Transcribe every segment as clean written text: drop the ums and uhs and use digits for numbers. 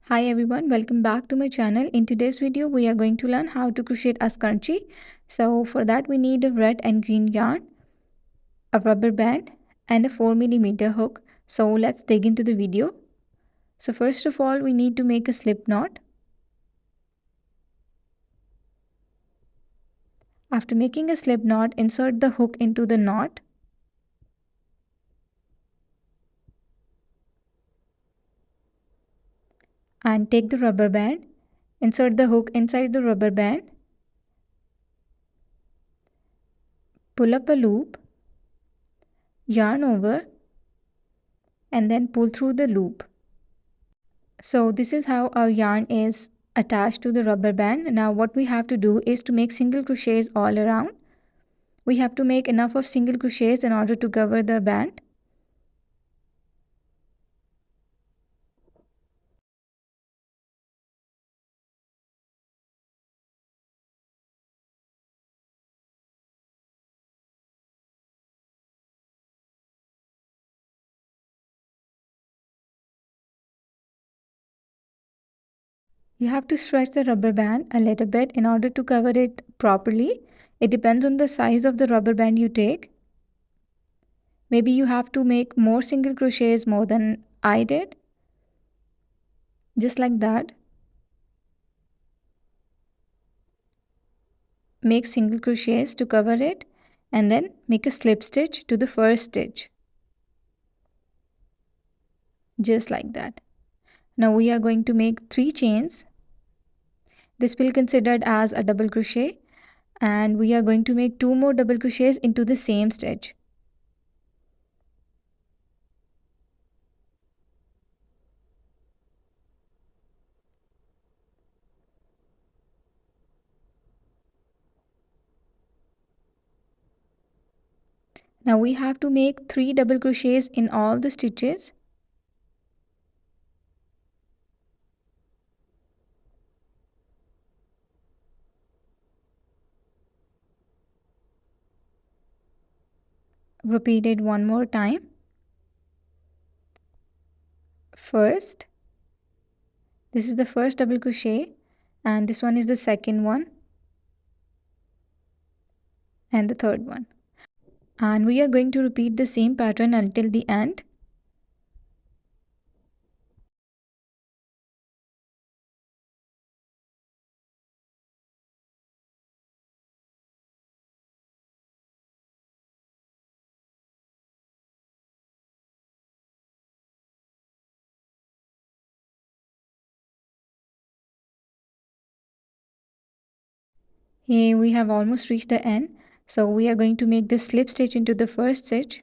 Hi everyone, welcome back to my channel. In today's video, we are going to learn how to crochet a scrunchie. So for that we need a red and green yarn, a rubber band and a 4mm hook. So let's dig into the video. So first of all, we need to make a slip knot. After making a slip knot, insert the hook into the knot. And take the rubber band, insert the hook inside the rubber band, pull up a loop, yarn over, and then pull through the loop. So this is how our yarn is attached to the rubber band. Now what we have to do is to make single crochets all around. We have to make enough of single crochets in order to cover the band. You have to stretch the rubber band a little bit in order to cover it properly. It depends on the size of the rubber band you take. Maybe you have to make more single crochets more than I did. Just like that. Make single crochets to cover it and then make a slip stitch to the first stitch. Just like that. Now we are going to make 3 chains. This will be considered as a double crochet, and we are going to make 2 more double crochets into the same stitch. Now we have to make 3 double crochets in all the stitches. Repeat it one more time. First, this is the first double crochet, and this one is the second one, and the third one. And we are going to repeat the same pattern until the end. Here we have almost reached the end. So we are going to make this slip stitch into the first stitch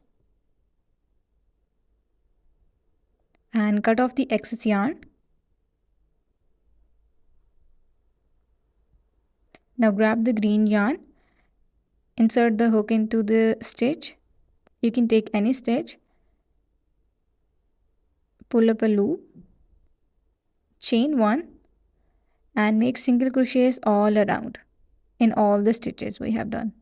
and cut off the excess yarn. Now grab the green yarn, insert the hook into the stitch. You can take any stitch, pull up a loop, chain 1 and make single crochets all around in all the stitches we have done.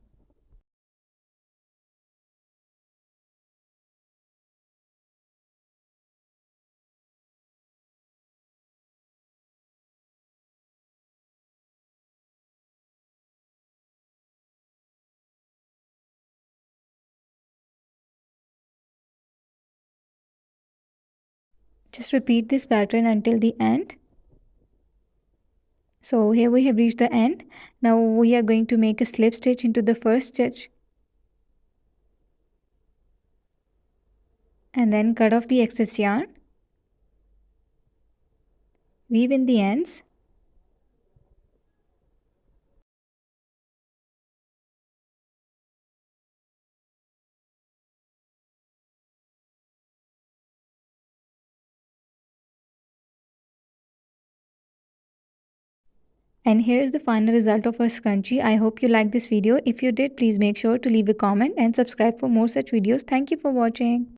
Just repeat this pattern until the end. So here we have reached the end. Now we are going to make a slip stitch into the first stitch and then cut off the excess yarn. Weave in the ends. And here's the final result of our scrunchie. I hope you liked this video. If you did, please make sure to leave a comment and subscribe for more such videos. Thank you for watching.